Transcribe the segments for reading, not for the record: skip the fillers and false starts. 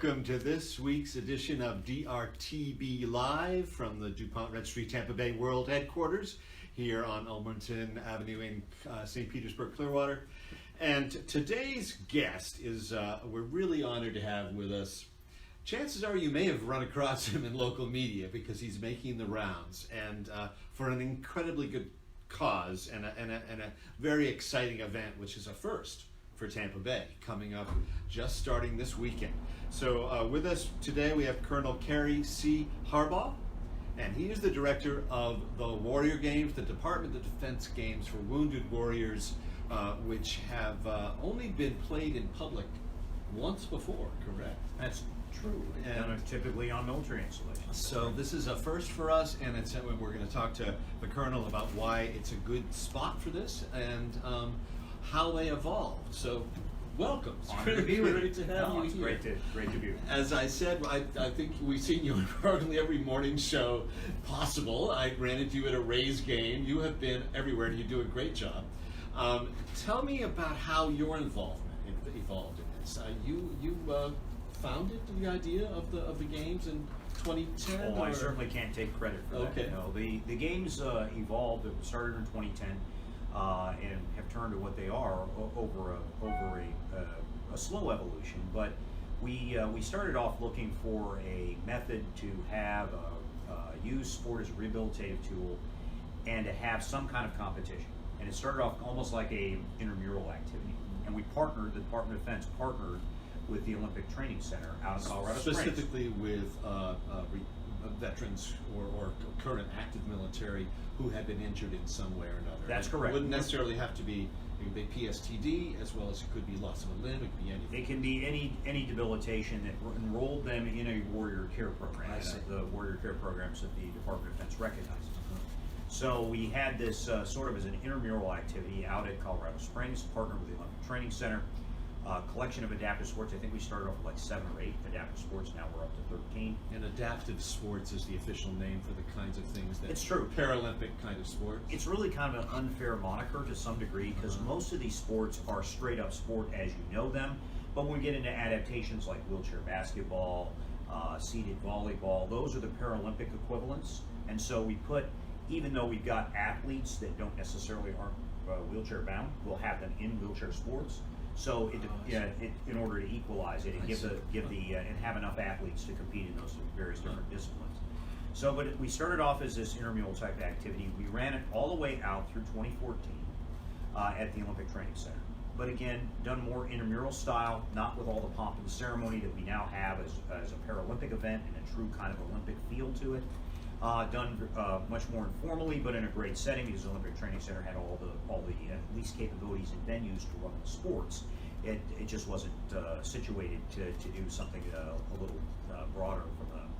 welcome to this week's edition of dRTB Live from the DuPont Registry Tampa Bay World Headquarters here on Elmerton Avenue in St. Petersburg, Clearwater. And today's guest is, we're really honored to have with us. Chances are you may have run across him in local media because he's making the rounds, and for an incredibly good cause and a very exciting event, which is a first for Tampa Bay, coming up just starting this weekend. So with us today we have Colonel Cary Harbaugh, and he is the director of the Warrior Games, the Department of Defense Games for Wounded Warriors, which have only been played in public once before, correct? That's true. And typically on military installations. So this is a first for us, and we're going to talk to the Colonel about why it's a good spot for this and how they evolved. So welcome. It's really great to have you here. Great to be here. As I said, I think we've seen you in probably every morning show possible. I ran into you at a Rays game. You have been everywhere, and you do a great job. Tell me about how your involvement evolved in this. You founded the idea of the games in 2010? Oh, I certainly can't take credit for that. Okay. No, the games evolved. It started in 2010 and have turned to what they are over a slow evolution. But we started off looking for a method to have use sport as a rehabilitative tool and to have some kind of competition. And it started off almost like a intramural activity. And we partnered, the Department of Defense partnered with the Olympic Training Center out in Colorado Springs. Specifically with veterans or current active military who had been injured in some way or another. That's correct. It wouldn't necessarily have to be PSTD, as well as it could be loss of a limb, it could be anything. It can be any debilitation that enrolled them in a warrior care program. The warrior care programs that the Department of Defense recognizes. So we had this sort of as an intramural activity out at Colorado Springs, partnered with the Olympic Training Center. Collection of adaptive sports. I think we started off with like 7 or 8 adaptive sports. Now we're up to 13. And adaptive sports is the official name for the kinds of things that it's true. Paralympic kind of sports. It's really kind of an unfair moniker to some degree because most of these sports are straight up sport as you know them. But when we get into adaptations like wheelchair basketball, seated volleyball, those are the Paralympic equivalents. And so we put, even though we've got athletes that don't necessarily aren't wheelchair bound, we'll have them in wheelchair sports. So in order to equalize it and and have enough athletes to compete in those various different disciplines. So, but we started off as this intramural type activity. We ran it all the way out through 2014 at the Olympic Training Center. But again, done more intramural style, not with all the pomp and ceremony that we now have as a Paralympic event and a true kind of Olympic feel to it. Done much more informally, but in a great setting because the Olympic Training Center had all the least capabilities and venues to run the sports. It just wasn't situated to do something a little broader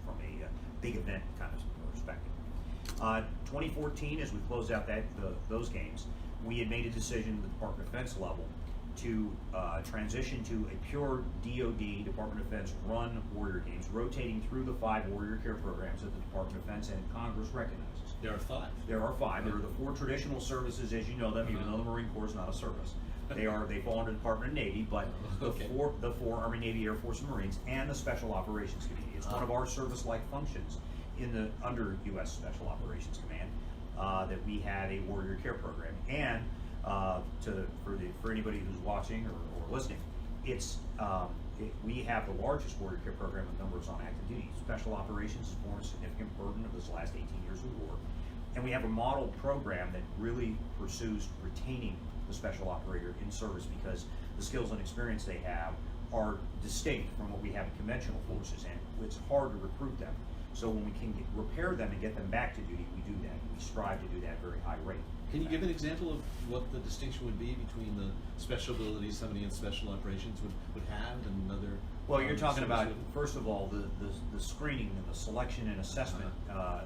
from a big event kind of perspective. 2014, as we closed out those games, we had made a decision at the Department of Defense level to transition to a pure DoD, Department of Defense, run Warrior Games, rotating through the 5 Warrior Care programs that the Department of Defense and Congress recognizes. There are 5. There are 5. There are the 4 traditional services as you know them, even though the Marine Corps is not a service. They fall under the Department of Navy, but the four Army, Navy, Air Force, and Marines, and the Special Operations Committee. It's one of our service-like functions under U.S. Special Operations Command that we have a Warrior Care program. And for anybody who's watching or listening, we have the largest Warrior Care program of numbers on active duty. Special Operations has borne a significant burden of this last 18 years of war, and we have a model program that really pursues retaining the special operator in service because the skills and experience they have are distinct from what we have in conventional forces, and it's hard to recruit them. So when we can repair them and get them back to duty, we do that. We strive to do that at a very high rate. Can you give an example of what the distinction would be between the special abilities somebody in special operations would have and another? Well, you're talking about, first of all, the screening and the selection and assessment,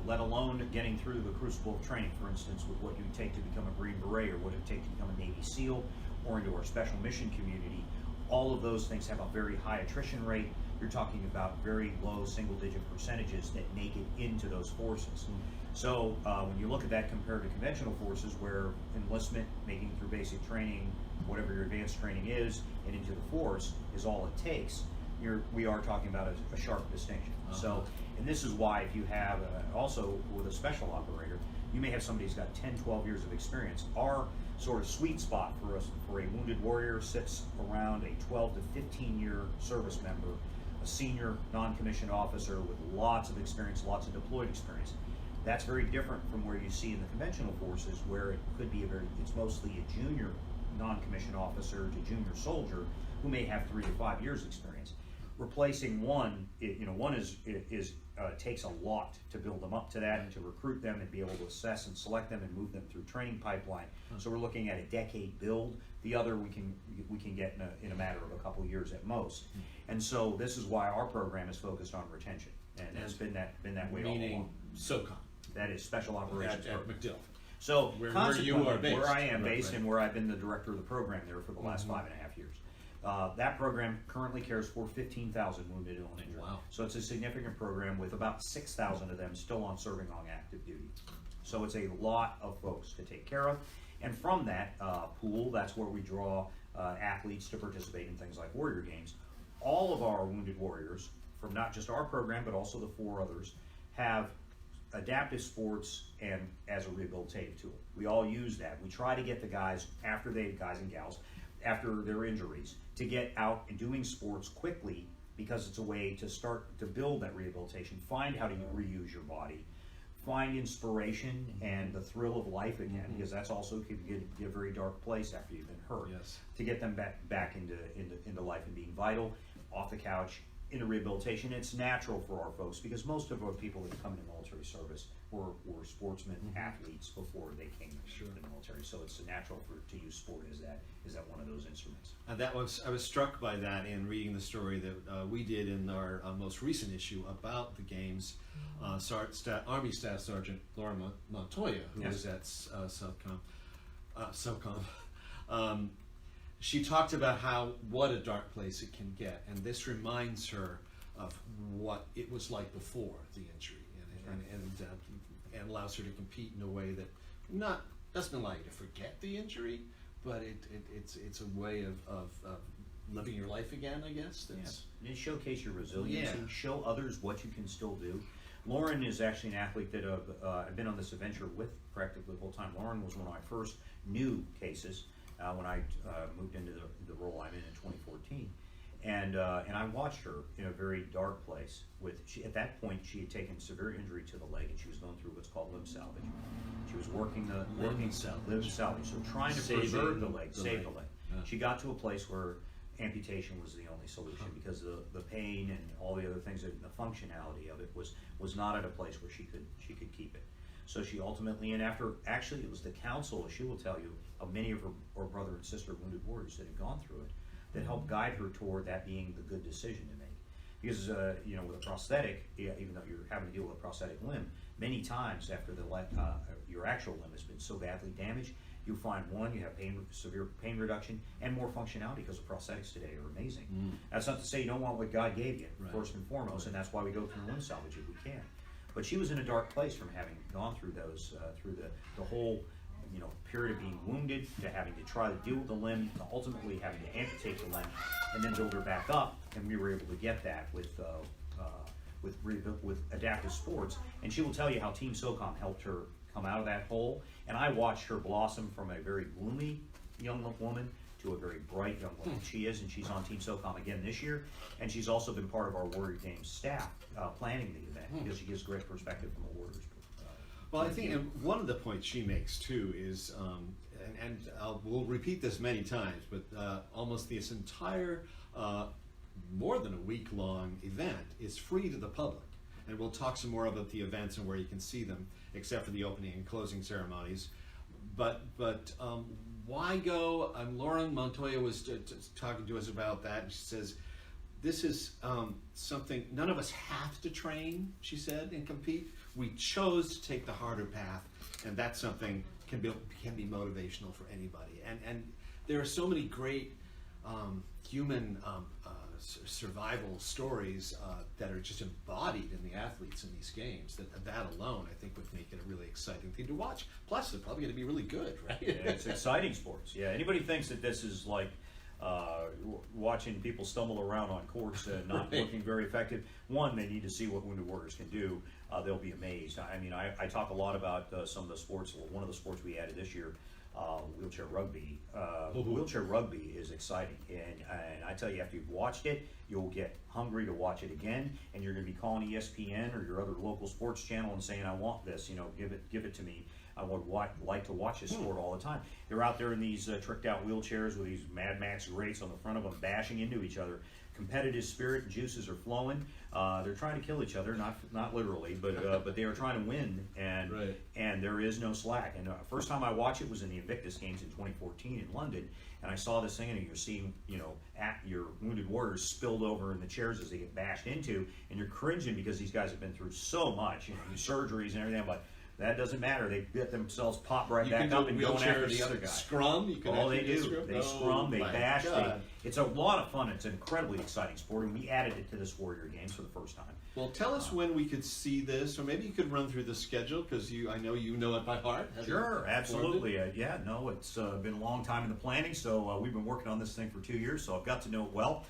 let alone getting through the crucible of training, for instance, with what you would take to become a Green Beret or what it would take to become a Navy SEAL or into our special mission community. All of those things have a very high attrition rate. You're talking about very low single-digit percentages that make it into those forces. So when you look at that compared to conventional forces where enlistment, making it through basic training, whatever your advanced training is, and into the force is all it takes, we are talking about a sharp distinction. So, and this is why if you have also with a special operator, you may have somebody who's got 10, 12 years of experience. Our sort of sweet spot for a wounded warrior sits around a 12 to 15 year service member, a senior non-commissioned officer with lots of experience, lots of deployed experience. That's very different from where you see in the conventional forces, where it could be it's mostly a junior non-commissioned officer to junior soldier who may have 3 to 5 years experience. Replacing one, one takes a lot to build them up to that and to recruit them and be able to assess and select them and move them through training pipeline. So we're looking at a decade build. The other we can get in a matter of a couple of years at most. And so this is why our program is focused on retention, and it's been that way all along. Meaning SOCOM. That is Special Operations At Program. MacDill. So Where consequently, you are based. where I am Right, based right. and where I've been the director of the program there for the last 5.5 years. That program currently cares for 15,000 wounded, ill, and injured. Wow. So it's a significant program with about 6,000 of them still on serving on active duty. So it's a lot of folks to take care of. And from that pool, that's where we draw athletes to participate in things like Warrior Games. All of our wounded warriors, from not just our program, but also the 4 others, have adaptive sports and as a rehabilitative tool. We all use that. We try to get the guys guys and gals, after their injuries, to get out and doing sports quickly, because it's a way to start to build that rehabilitation, find how to reuse your body, find inspiration and the thrill of life again, because that's also could get a very dark place after you've been hurt. Yes. To get them back into life and being vital, off the couch, into rehabilitation. It's natural for our folks, because most of our people that come into military service were sportsmen, athletes before they came to the military. So it's natural to use sport as that one of those instruments. I was struck by that in reading the story that we did in our most recent issue about the games. Army Staff Sergeant Laura Montoya, who was at SOCOM, she talked about what a dark place it can get, and this reminds her of what it was like before the injury, and allows her to compete in a way that doesn't allow you to forget the injury, but it's a way of living your life again, I guess. And showcase your resiliency, show others what you can still do. Lauren is actually an athlete that I've been on this adventure with practically the whole time. Lauren was one of my first new cases when I moved into the role I'm in 2014. And I watched her in a very dark place. At that point, she had taken severe injury to the leg, and she was going through what's called limb salvage. She was working limb salvage, so trying to preserve the leg, save the leg. She got to a place where amputation was the only solution, because the pain and all the other things, and the functionality of it was not at a place where she could keep it. So she ultimately, and after, actually it was the counsel, she will tell you, of many of her brother and sister wounded warriors that had gone through it, that helped guide her toward that being the good decision to make. Because with a prosthetic, even though you're having to deal with a prosthetic limb, many times after your actual limb has been so badly damaged, you find you have severe pain reduction and more functionality, because the prosthetics today are amazing. That's not to say you don't want what God gave you, first and foremost, and that's why we go through limb salvage if we can. But she was in a dark place from having gone through those, through the whole period of being wounded, to having to try to deal with the limb, to ultimately having to amputate the limb and then build her back up. And we were able to get that with adaptive sports. And she will tell you how Team SOCOM helped her come out of that hole. And I watched her blossom from a very gloomy young woman to a very bright young woman. She is, and she's on Team SOCOM again this year. And she's also been part of our Warrior Games staff planning the event, because she gives great perspective from a warrior's Well, I think one of the points she makes too is, we'll repeat this many times, but almost this entire more than a week-long event is free to the public. And we'll talk some more about the events and where you can see them, except for the opening and closing ceremonies. But why go? Lauren Montoya was talking to us about that, and she says, this is something, none of us have to train, she said, and compete. We chose to take the harder path, and that's something can be motivational for anybody. And there are so many great human survival stories that are just embodied in the athletes in these games, that alone I think would make it a really exciting thing to watch. Plus they're probably going to be really good, right? Yeah, it's exciting sports. Yeah, anybody thinks that this is like watching people stumble around on courts not looking very effective. One, they need to see what Wounded Warriors can do. They'll be amazed. I mean, I talk a lot about some of the sports. Well, one of the sports we added this year, wheelchair rugby. Wheelchair rugby is exciting, and I tell you, after you've watched it, you'll get hungry to watch it again, and you're going to be calling ESPN or your other local sports channel and saying, "I want this. Give it to me. I would like to watch this sport all the time." They're out there in these tricked out wheelchairs with these Mad Max grates on the front of them, bashing into each other. Competitive spirit and juices are flowing. They're trying to kill each other, not literally, but they are trying to win, and there is no slack. And first time I watched it was in the Invictus Games in 2014 in London, and I saw this thing, and you're seeing at your Wounded Warriors spilled over in the chairs as they get bashed into, and you're cringing because these guys have been through so much, surgeries and everything. But that doesn't matter. They get themselves popped right back up and going after the other guy. Scrum? You can they do. They scrum, they bash. It's a lot of fun. It's an incredibly exciting sport, and we added it to this Warrior Games for the first time. Well, tell us when we could see this, or maybe you could run through the schedule, because I know you know it by heart. Sure, absolutely. It's been a long time in the planning, so we've been working on this thing for 2 years, so I've got to know it well.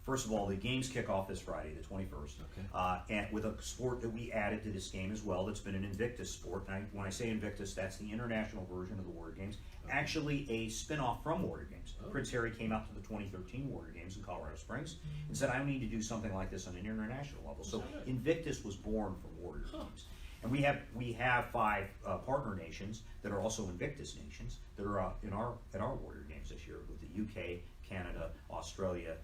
First of all, the games kick off this Friday, the 21st, and with a sport that we added to this game as well that's been an Invictus sport. And when I say Invictus, that's the international version of the Warrior Games, actually a spin-off from Warrior Games. Prince Harry came out to the 2013 Warrior Games in Colorado Springs and said, "I need to do something like this on an international level." So Invictus was born from Warrior Games. And we have 5 partner nations that are also Invictus nations that are at our Warrior Games this year, with the UK, Canada, Australia,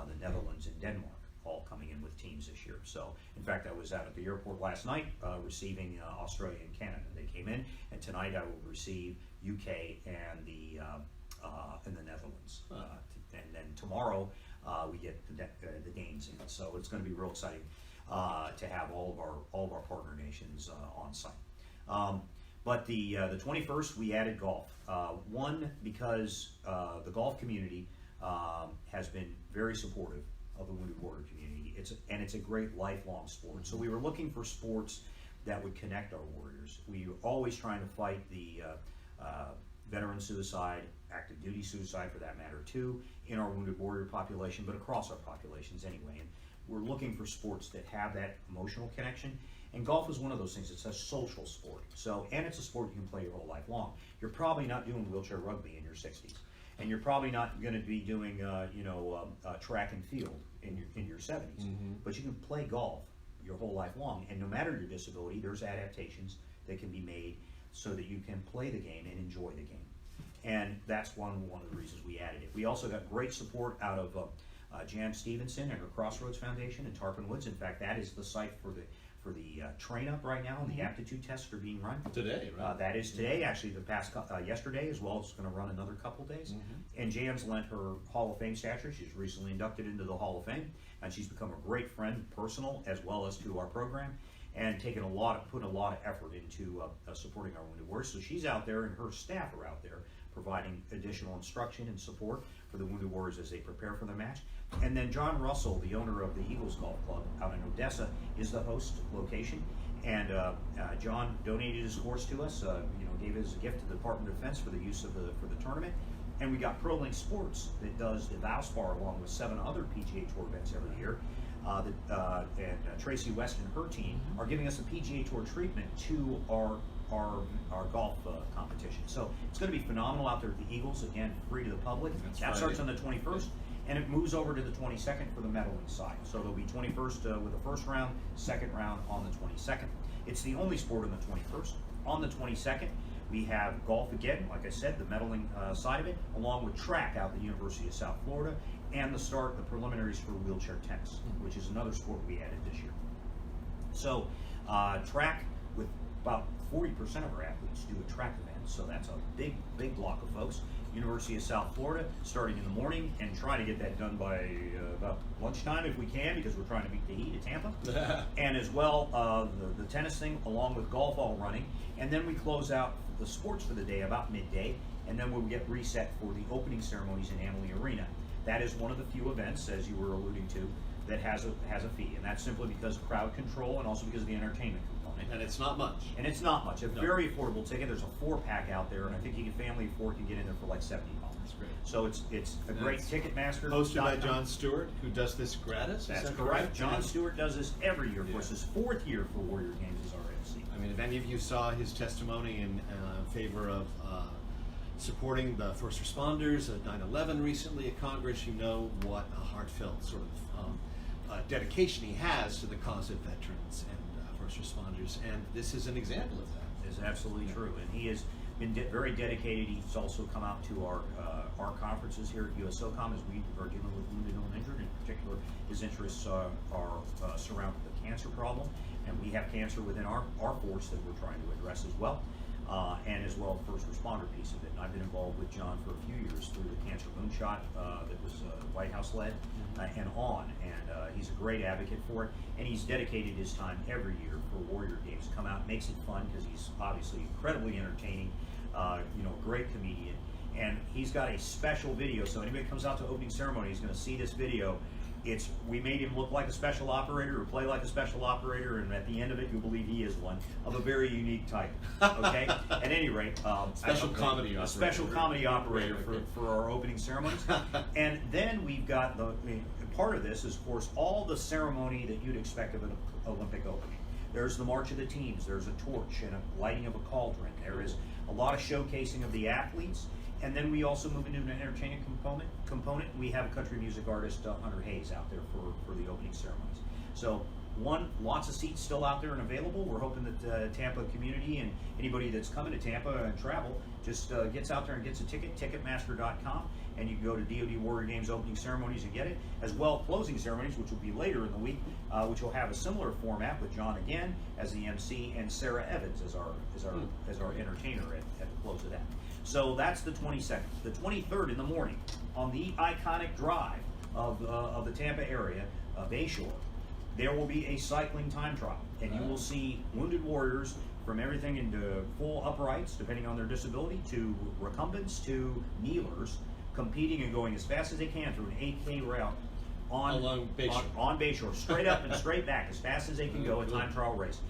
the Netherlands, and Denmark all coming in with teams this year. So, in fact, I was out at the airport last night receiving Australia and Canada. They came in, and tonight I will receive UK and the Netherlands. And then tomorrow we get the Danes in. So it's going to be real exciting to have all of our partner nations on site. But the 21st we added golf. One, because the golf community has been very supportive of the Wounded Warrior community. It's a great lifelong sport. So we were looking for sports that would connect our warriors. We were always trying to fight the veteran suicide, active duty suicide for that matter too, in our Wounded Warrior population, but across our populations anyway. And we're looking for sports that have that emotional connection. And golf is one of those things. It's a social sport. And it's a sport you can play your whole life long. You're probably not doing wheelchair rugby in your 60s. And you're probably not going to be doing, track and field in your 70s. But you can play golf your whole life long. And no matter your disability, there's adaptations that can be made so that you can play the game and enjoy the game. And that's one of the reasons we added it. We also got great support out of Jan Stevenson and her Crossroads Foundation in Tarpon Woods. In fact, that is the site for the train-up right now, and the aptitude tests are being run. Today, right? That is today, actually, yesterday as well. It's going to run another couple days. And Jan's lent her Hall of Fame stature. She's recently inducted into the Hall of Fame, and she's become a great friend, personal, as well as to our program, and put a lot of effort into supporting our Wounded Warriors. So she's out there, and her staff are out there providing additional instruction and support for the Wounded Warriors as they prepare for their match. And then John Russell, the owner of the Eagles Golf Club out in Odessa, is the host location. And John donated his course to us, gave it as a gift to the Department of Defense for the use of for the tournament. And we got ProLink Sports that does the Valspar along with 7 other PGA Tour events every year. And Tracy West and her team are giving us a PGA Tour treatment to our golf competition. So it's going to be phenomenal out there at the Eagles, again, free to the public. That starts on the 21st, and it moves over to the 22nd for the medaling side. So there'll be 21st with the first round, second round on the 22nd. It's the only sport on the 21st. On the 22nd, we have golf again, like I said, the medaling side of it, along with track out at the University of South Florida, and the preliminaries for wheelchair tennis, which is another sport we added this year. So track, with about 40% of our athletes do a track event, so that's a big block of folks. University of South Florida, starting in the morning, and trying to get that done by about lunchtime if we can, because we're trying to beat the heat at Tampa. And as well, the tennis thing, along with golf all running. And then we close out the sports for the day about midday, and then we'll get reset for the opening ceremonies in Amalie Arena. That is one of the few events, as you were alluding to, that has a fee, and that's simply because of crowd control and also because of the entertainment component. And it's not much. And it's not much. A very affordable ticket. There's a 4-pack out there, and I think you can family of 4 can get in there for like $70. That's great. So it's a great Ticketmaster. Hosted by Jon Stewart, who does this gratis. That's that correct. Jon Yeah. Stewart does this every year. Of course, his 4th year for Warrior Games as our MC. I mean, if any of you saw his testimony in favor of supporting the first responders at 9/11 recently at Congress, you know what a heartfelt sort of dedication he has to the cause of veterans and first responders, and this is an example of that. Is absolutely true, and he has been very dedicated. He's also come out to our conferences here at USOCOM as we are dealing with wounded and injured. In particular, his interests are surrounded the cancer problem, and we have cancer within our force that we're trying to address as well, and as well first responder piece of it. And I've been involved with John for a few years through the cancer moonshot that was White House led and on, and he's a great advocate for it, and he's dedicated his time every year for Warrior Games. Come out, makes it fun because he's obviously incredibly entertaining, a great comedian, and he's got a special video. So anybody that comes out to opening ceremony is going to see this video. We made him look like a special operator or play like a special operator, and at the end of it, you'll believe he is one of a very unique type. Okay. At any rate, Special comedy operator. A special comedy operator for our opening ceremonies, and then we've got part of this is, of course, all the ceremony that you'd expect of an Olympic opening. There's the March of the Teams. There's a torch and a lighting of a cauldron. There is a lot of showcasing of the athletes. And then we also move into an entertainment component. We have a country music artist, Hunter Hayes, out there for the opening ceremonies. So lots of seats still out there and available. We're hoping that the Tampa community and anybody that's coming to Tampa and travel just gets out there and gets a ticket, ticketmaster.com, and you can go to DoD Warrior Games opening ceremonies and get it, as well closing ceremonies, which will be later in the week, which will have a similar format with John again as the MC and Sarah Evans as our entertainer at the close of that. So that's the 22nd. The 23rd in the morning, on the iconic drive of the Tampa area, Bayshore, there will be a cycling time trial, and you will see wounded warriors from everything into full uprights, depending on their disability, to recumbents, to kneelers, competing and going as fast as they can through an 8K route Along Bayshore. on Bayshore, straight up and straight back, as fast as they can go, a time trial race.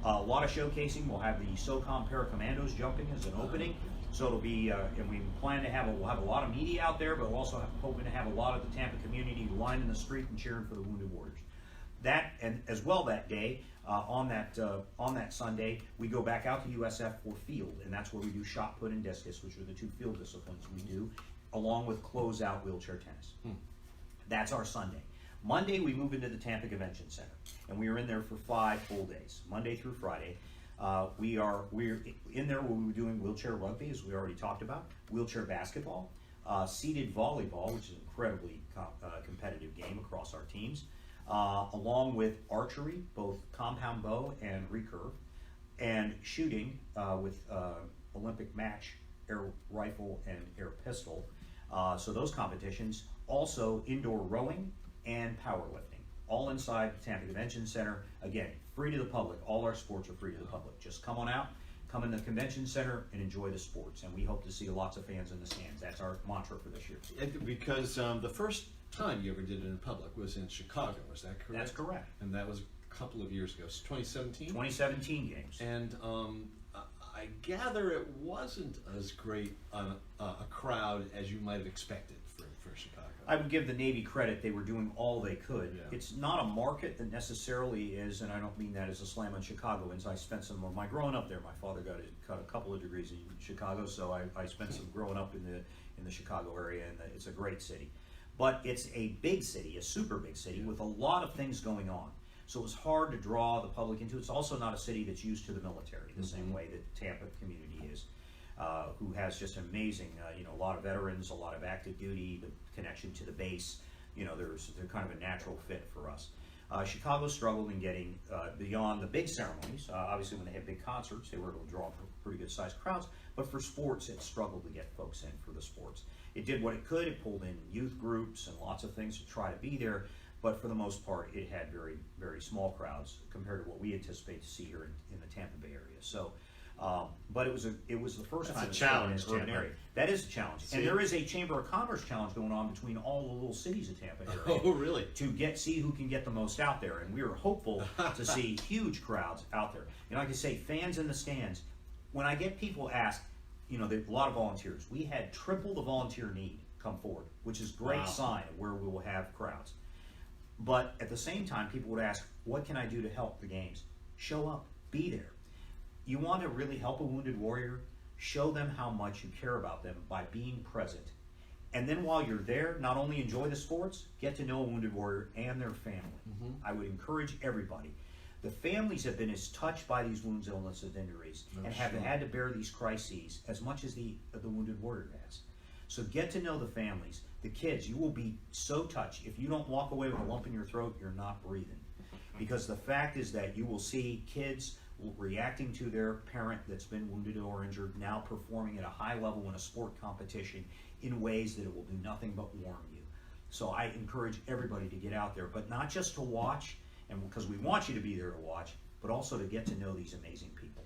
A lot of showcasing. We'll have the SOCOM Paracommandos jumping as an opening. So it'll be, and we plan to we'll have a lot of media out there, but we're also hoping to have a lot of the Tampa community lining the street and cheering for the wounded warriors. That, and as well that day, on that Sunday, we go back out to USF for field, and that's where we do shot put and discus, which are the 2 field disciplines we do, along with closeout wheelchair tennis. That's our Sunday. Monday, we move into the Tampa Convention Center, and we are in there for 5 full days, Monday through Friday. We're in there where we're doing wheelchair rugby, as we already talked about, wheelchair basketball, seated volleyball, which is an incredibly competitive game across our teams, along with archery, both compound bow and recurve, and shooting with Olympic match, air rifle and air pistol. So those competitions, also indoor rowing and powerlifting, all inside the Tampa Convention Center. Again, free to the public. All our sports are free to the public. Just come on out, come in the convention center and enjoy the sports. And we hope to see lots of fans in the stands. That's our mantra for this year. Because the first time you ever did it in public was in Chicago, is that correct? That's correct. And that was a couple of years ago, 2017? 2017 games. And I gather it wasn't as great a crowd as you might have expected for Chicago. I would give the Navy credit. They were doing all they could. Yeah. It's not a market that necessarily is, and I don't mean that as a slam on Chicagoans. I spent some of my growing up there. My father got a couple of degrees in Chicago, so I spent some growing up in the Chicago area, and it's a great city. But it's a big city, a super big city, with a lot of things going on. So it was hard to draw the public into. It's also not a city that's used to the military the same way that Tampa community is, who has just amazing, a lot of veterans, a lot of active duty, the connection to the base. They're kind of a natural fit for us. Chicago struggled in getting beyond the big ceremonies. Obviously, when they had big concerts, they were able to draw pretty good sized crowds. But for sports, it struggled to get folks in for the sports. It did what it could. It pulled in youth groups and lots of things to try to be there. But for the most part, it had very, very small crowds compared to what we anticipate to see here in the Tampa Bay area. So But it was the first That's time a it's challenge, in an urban Tampa. area. That is a challenge, See? and there is a Chamber of Commerce challenge going on between all the little cities of Tampa area. Oh, really? To see who can get the most out there, and we are hopeful to see huge crowds out there. And like I say, fans in the stands. When I get people ask, there's a lot of volunteers. We had triple the volunteer need come forward, which is a great Wow. sign of where we will have crowds. But at the same time, people would ask, what can I do to help the games? Show up, be there. You want to really help a wounded warrior? Show them how much you care about them by being present. And then while you're there, not only enjoy the sports, get to know a wounded warrior and their family. I would encourage everybody. The families have been as touched by these wounds, illnesses, and injuries, and have had to bear these crises as much as the wounded warrior has. So get to know the families, the kids. You will be so touched. If you don't walk away with a lump in your throat, you're not breathing. Because the fact is that you will see kids reacting to their parent that's been wounded or injured, now performing at a high level in a sport competition in ways that it will do nothing but warm you. So I encourage everybody to get out there, but not just to watch, and because we want you to be there to watch, but also to get to know these amazing people.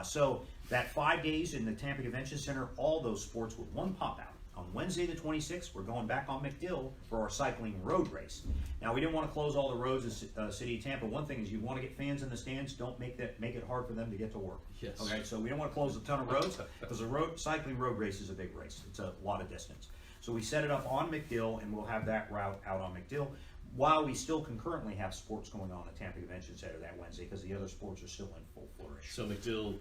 So that 5 days in the Tampa Convention Center, all those sports with one pop out. On Wednesday the 26th, we're going back on McDill for our cycling road race. Now, we didn't want to close all the roads in the city of Tampa. One thing is you want to get fans in the stands, don't make it hard for them to get to work. Yes. Okay, so we don't want to close a ton of roads because a cycling road race is a big race. It's a lot of distance. So we set it up on McDill, and we'll have that route out on McDill while we still concurrently have sports going on at Tampa Convention Center that Wednesday because the other sports are still in full flourish. So McDill,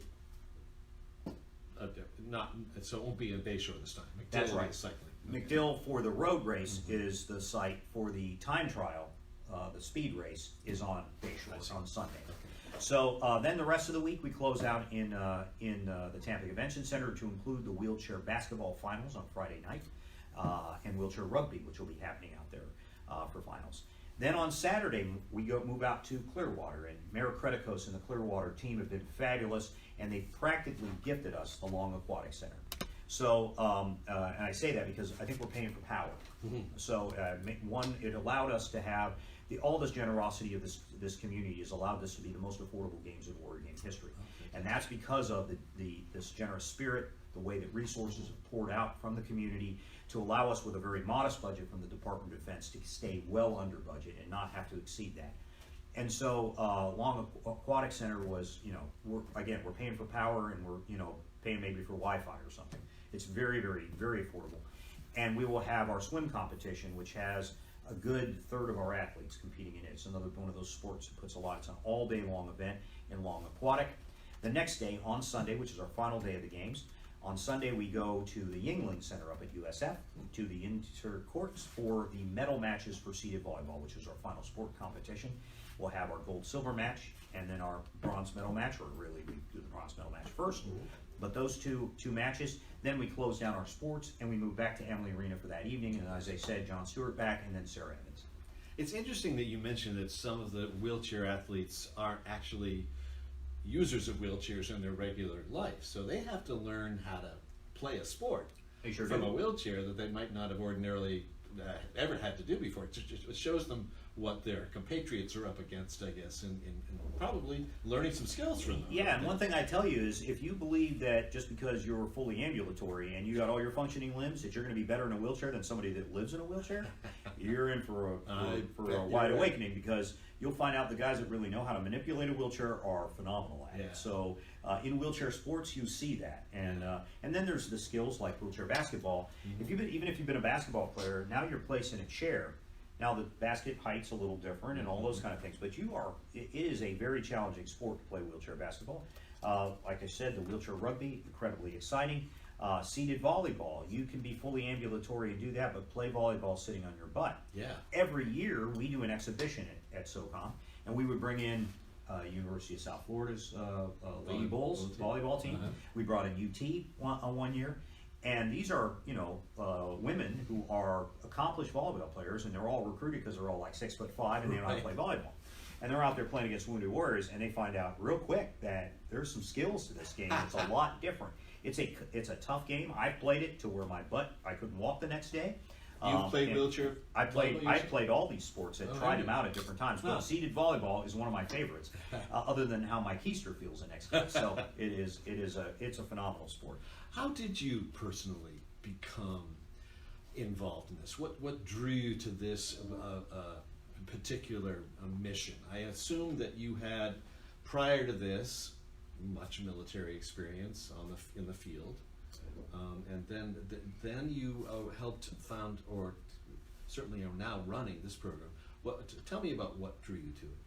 so it won't be in Bayshore this time. McDill That's will be right. cycling. McDill for the road race is the site for the time trial. The speed race is on Bayshore on Sunday. So then the rest of the week we close out in the Tampa Convention Center to include the wheelchair basketball finals on Friday night and wheelchair rugby, which will be happening out there for finals. Then on Saturday we move out to Clearwater, and Mayor Kretikos and the Clearwater team have been fabulous, and they practically gifted us the Long Aquatic Center. So, and I say that because I think we're paying for power. So, it allowed us to have all this generosity of this community has allowed this to be the most affordable games in Warrior Game history, and that's because of this generous spirit, the way that resources have poured out from the community to allow us with a very modest budget from the Department of Defense to stay well under budget and not have to exceed that. And so, Long Aquatic Center was, we're paying for power, and we're, paying maybe for Wi-Fi or something. It's very, very, very affordable. And we will have our swim competition, which has a good third of our athletes competing in it. It's another one of those sports that puts a lot. It's an all-day long event in Long Aquatic. The next day, on Sunday, which is our final day of the games, on Sunday we go to the Yingling Center up at USF, to the intercourts for the medal matches for seated volleyball, which is our final sport competition. We'll have our gold-silver match and then our bronze medal match, or really we do the bronze medal match first. But those two matches, then we close down our sports and we move back to Emily Arena for that evening. And as I said, John Stewart back, and then Sarah Evans. It's interesting that you mentioned that some of the wheelchair athletes aren't actually users of wheelchairs in their regular life, so they have to learn how to play a sport They sure from do. a wheelchair that they might not have ordinarily ever had to do before. It shows them what their compatriots are up against, I guess, and probably learning some skills from them. Yeah, and one thing I tell you is if you believe that just because you're fully ambulatory and you got all your functioning limbs that you're going to be better in a wheelchair than somebody that lives in a wheelchair, you're in for a wide awakening, because you'll find out the guys that really know how to manipulate a wheelchair are phenomenal at it. So in wheelchair sports, you see that, and then there's the skills like wheelchair basketball. Even if you've been a basketball player, now you're placed in a chair. Now the basket height's a little different and all those kind of things, but it is a very challenging sport to play wheelchair basketball. Like I said, the wheelchair rugby, incredibly exciting. Seated volleyball, you can be fully ambulatory and do that, but play volleyball sitting on your butt. Yeah. Every year we do an exhibition at SOCOM, and we would bring in University of South Florida's Lady Bulls volleyball team. We brought in UT one year. And these are, women who are accomplished volleyball players, and they're all recruited because they're all like 6'5" and they know how to play volleyball. And they're out there playing against wounded warriors, and they find out real quick that there's some skills to this game. It's a lot different. It's a tough game. I played it to where I couldn't walk the next day. You've played and wheelchair? I played volleyball? all these sports and Oh, tried have them you? out at different times. Huh. Well, seated volleyball is one of my favorites, other than how my keister feels the next day. So it's a phenomenal sport. How did you personally become involved in this? What drew you to this particular mission? I assume that you had, prior to this, much military experience in the field, and then you helped found, or certainly are now running this program. Tell me about what drew you to it.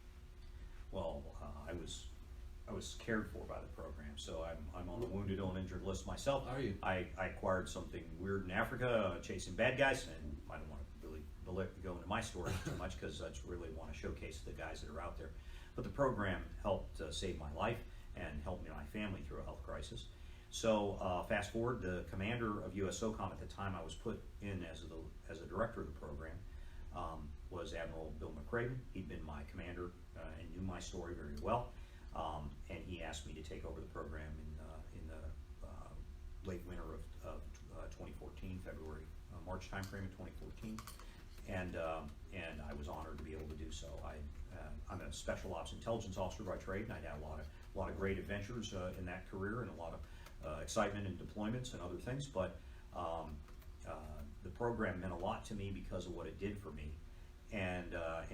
Well, I was cared for by the program, so I'm on the wounded and injured list myself. Are you? I acquired something weird in Africa, chasing bad guys, and I don't want to really go into my story too much because I just really want to showcase the guys that are out there. But the program helped save my life and helped me and my family through a health crisis. So fast forward, the commander of USOCOM at the time I was put in as a director of the program was Admiral Bill McCraven. He'd been my commander and knew my story very well. And he asked me to take over the program in the late winter of 2014, March timeframe of 2014, and I was honored to be able to do so. I'm a special ops intelligence officer by trade, and I had a lot of great adventures in that career, and a lot of excitement and deployments and other things. But the program meant a lot to me because of what it did for me. And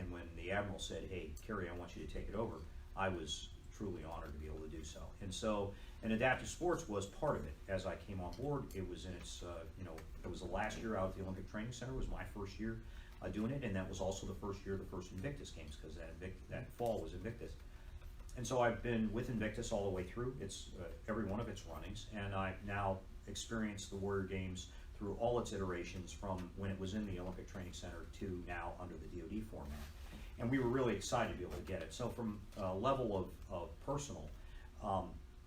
when the Admiral said, "Hey, Cary, I want you to take it over," I was truly honored to be able to do so. And so, adaptive sports was part of it. As I came on board, it was in its, it was the last year out at the Olympic Training Center. It was my first year doing it, and that was also the first year of the first Invictus Games, because that fall was Invictus. And so I've been with Invictus all the way through. It's every one of its runnings, and I've now experienced the Warrior Games through all its iterations, from when it was in the Olympic Training Center to now under the DoD format. And we were really excited to be able to get it. So from a level of personal,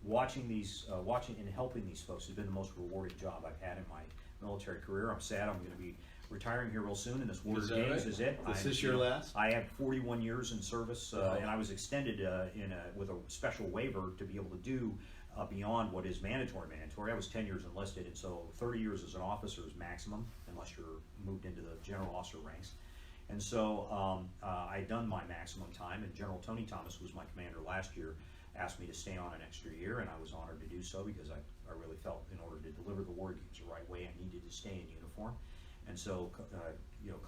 watching and helping these folks has been the most rewarding job I've had in my military career. I'm sad I'm going to be retiring here real soon, and this Warrior Games is it. Is this your last? I have 41 years in service, and I was extended with a special waiver to be able to do beyond what is mandatory. I was 10 years enlisted, and so 30 years as an officer is maximum, unless you're moved into the general officer ranks. And so I'd done my maximum time, and General Tony Thomas, who was my commander last year, asked me to stay on an extra year, and I was honored to do so, because I really felt in order to deliver the Warrior Games the right way, I needed to stay in uniform. And so,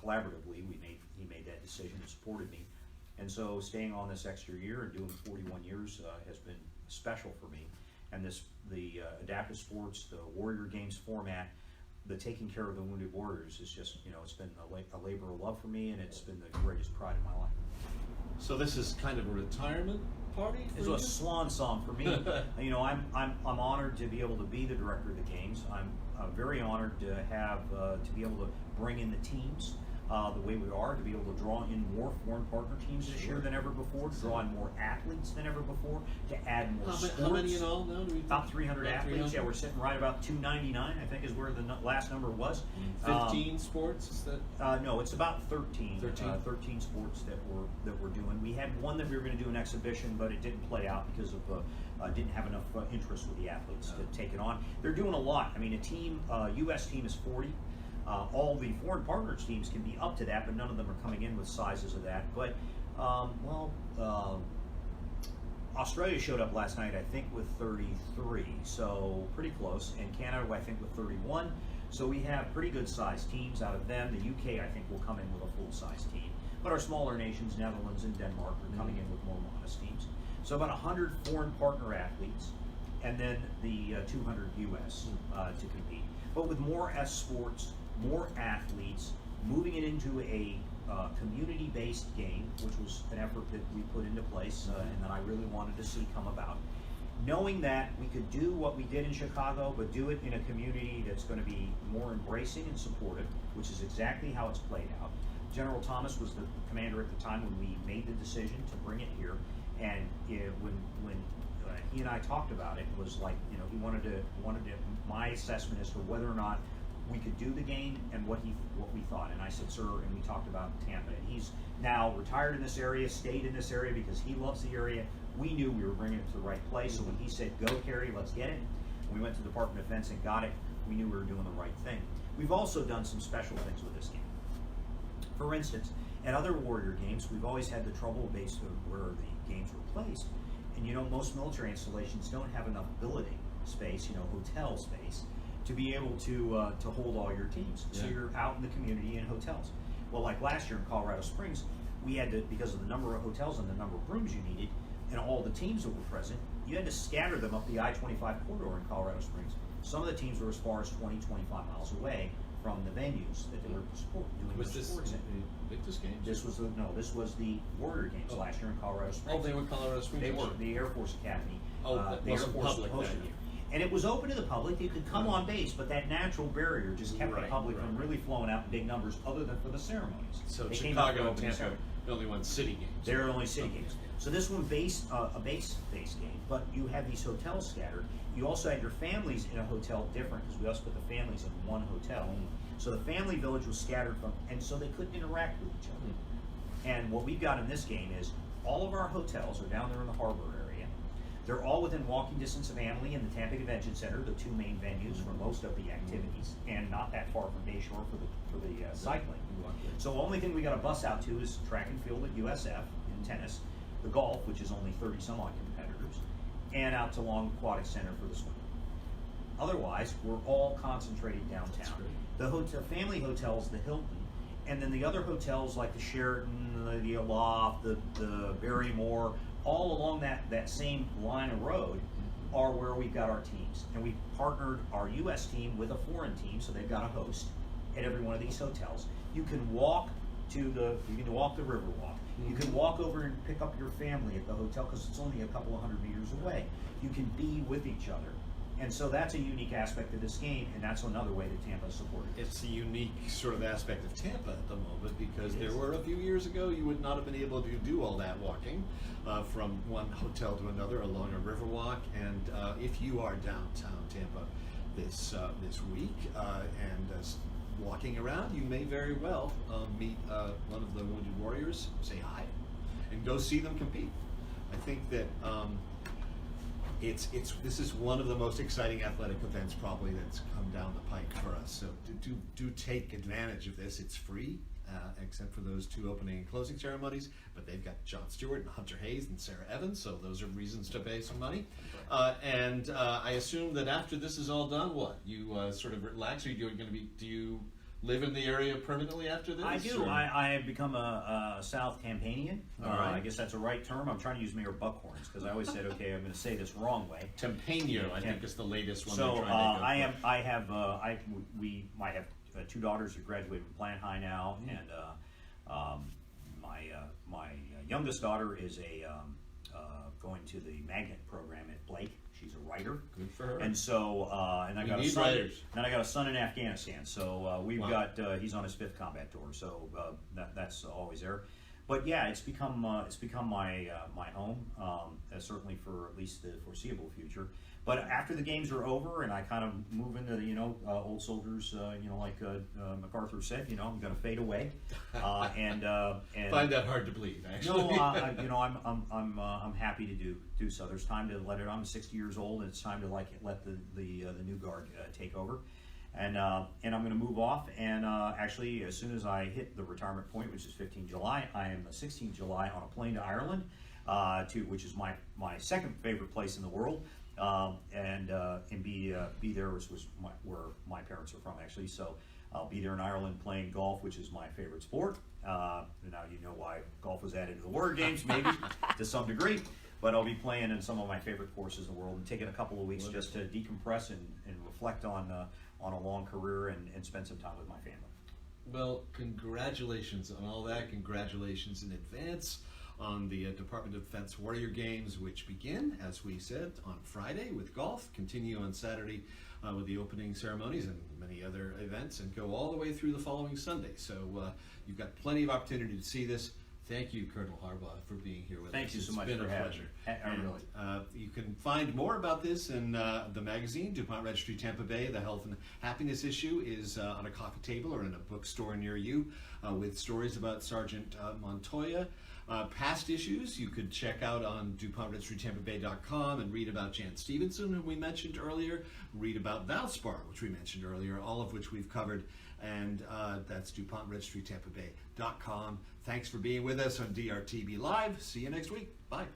collaboratively, he made that decision and supported me. And so staying on this extra year and doing 41 years has been special for me. And the adaptive sports, the Warrior Games format, the taking care of the wounded warriors is just, it's been a labor of love for me, and it's been the greatest pride in my life. So this is kind of a retirement party for It's you? a swan song for me. I'm honored to be able to be the director of the games. I'm very honored to have to be able to bring in the teams the way we are, to be able to draw in more foreign partner teams this year than ever before, to draw in more athletes than ever before, to add more sports. How many in all now? About 300 athletes. Yeah, we're sitting right about 299, I think, is where the last number was. 15 sports? Is that? No, it's about 13. 13 sports that we're doing. We had one that we were going to do an exhibition, but it didn't play out because of didn't have enough interest with the athletes to take it on. They're doing a lot. I mean, a team, U.S. team is 40. All the foreign partners teams can be up to that, but none of them are coming in with sizes of that. But Australia showed up last night, I think, with 33, so pretty close, and Canada, I think, with 31. So we have pretty good sized teams out of them. The UK, I think, will come in with a full size team. But our smaller nations, Netherlands and Denmark, are coming in with more modest teams. So about 100 foreign partner athletes, and then the 200 US to compete. But with more sports, more athletes, moving it into a community-based game, which was an effort that we put into place and that I really wanted to see come about. Knowing that we could do what we did in Chicago, but do it in a community that's going to be more embracing and supportive, which is exactly how it's played out. General Thomas was the commander at the time when we made the decision to bring it here, and when he and I talked about it, was like, he wanted to my assessment as to whether or not we could do the game and what we thought. And I said, sir, and we talked about Tampa. And he's now retired in this area, stayed in this area because he loves the area. We knew we were bringing it to the right place. So when he said, go, Cary, let's get it, We went to the Department of Defense and got it. We knew we were doing the right thing. We've also done some special things with this game. For instance, at other Warrior games, we've always had the trouble based on where the games were placed. And most military installations don't have enough building space, hotel space, to be able to hold all your teams. So you're out in the community in hotels. Well, like last year in Colorado Springs, we had to, because of the number of hotels and the number of rooms you needed, and all the teams that were present, you had to scatter them up the I-25 corridor in Colorado Springs. Some of the teams were as far as 20, 25 miles away from the venues that they were doing their sports in. Victus games? This was the Warrior games last year in Colorado Springs. Oh, they were Colorado Springs. They were the Air Force Academy. The Air Force hosted you. And it was open to the public. You could come on base, but that natural barrier just kept the public from really flowing out in big numbers, other than for the ceremonies. So they Chicago and Tampa, the only one city games. They're only city games. So this one a base-based game, but you have these hotels scattered. You also had your families in a hotel different, because we also put the families in one hotel. So the family village was scattered and so they couldn't interact with each other. And what we've got in this game is all of our hotels are down there in the harbor area. They're all within walking distance of Amalie and the Tampa Convention Center, the two main venues for most of the activities, and not that far from Bayshore for the cycling. So the only thing we got to bus out to is track and field at USF in tennis, the golf, which is only 30 some odd competitors, and out to Long Aquatic Center for the swimming. Otherwise, we're all concentrated downtown. The family hotels, the Hilton, and then the other hotels like the Sheraton, the Aloft, the Barrymore, all along that same line of road are where we've got our teams. And we've partnered our U.S. team with a foreign team, so they've got a host at every one of these hotels. You can walk the Riverwalk. You can walk over and pick up your family at the hotel because it's only a couple of hundred meters away. You can be with each other. And so that's a unique aspect of this game, and that's another way that Tampa supported it. It's a unique sort of aspect of Tampa at the moment, because there were a few years ago you would not have been able to do all that walking from one hotel to another along a Riverwalk. And if you are downtown Tampa this week and walking around, you may very well meet one of the Wounded Warriors, say hi, and go see them compete. I think that this is one of the most exciting athletic events probably that's come down the pike for us. So do take advantage of this. It's free, except for those two opening and closing ceremonies. But they've got Jon Stewart and Hunter Hayes and Sarah Evans, so those are reasons to pay some money. And I assume that after this is all done, what you sort of relax? Are you going to be? Do you live in the area permanently after this? I do. I have become a South Campanian. Right. I guess that's a right term. I'm trying to use Mayor Buckhorns because I always said, okay, I'm going to say this wrong way. Campanian, I think, is the latest one. So they're trying to we might have two daughters who graduated from Plant High now, and my youngest daughter is going to the magnet program at Blake. She's a writer. Good for her. And so, and I got a son. Writers. And I got a son in Afghanistan. So we've got he's on his 5th combat tour. So that's always there. But yeah, it's become my home, certainly for at least the foreseeable future. But after the games are over and I kind of move into the old soldiers, like MacArthur said, I'm going to fade away, and find that hard to believe. Actually, no, I'm happy to do so. There's time to let it. I'm 60 years old, and it's time to let the new guard take over. And I'm going to move off, and actually, as soon as I hit the retirement point, which is 15 July, I am 16 July on a plane to Ireland, which is my second favorite place in the world, and be there, which was where my parents are from, actually. So I'll be there in Ireland playing golf, which is my favorite sport. Now you know why golf was added to the Warrior Games, maybe to some degree. But I'll be playing in some of my favorite courses in the world and taking a couple of weeks just to decompress and reflect on a long career and spend some time with my family. Well, congratulations on all that. Congratulations in advance on the Department of Defense Warrior Games, which begin, as we said, on Friday with golf, continue on Saturday with the opening ceremonies and many other events, and go all the way through the following Sunday. So you've got plenty of opportunity to see this. Thank you, Colonel Harbaugh, for being here with us. Thank you so much for having me. And, you can find more about this in the magazine, DuPont Registry Tampa Bay. The Health and Happiness issue is on a coffee table or in a bookstore near you with stories about Sergeant Montoya. Past issues you could check out on DuPontRedstreetTampaBay.com and read about Jan Stevenson, who we mentioned earlier, read about Valspar, which we mentioned earlier, all of which we've covered, and that's DuPontRedstreetTampaBay.com. Thanks for being with us on dRTB Live. See you next week. Bye.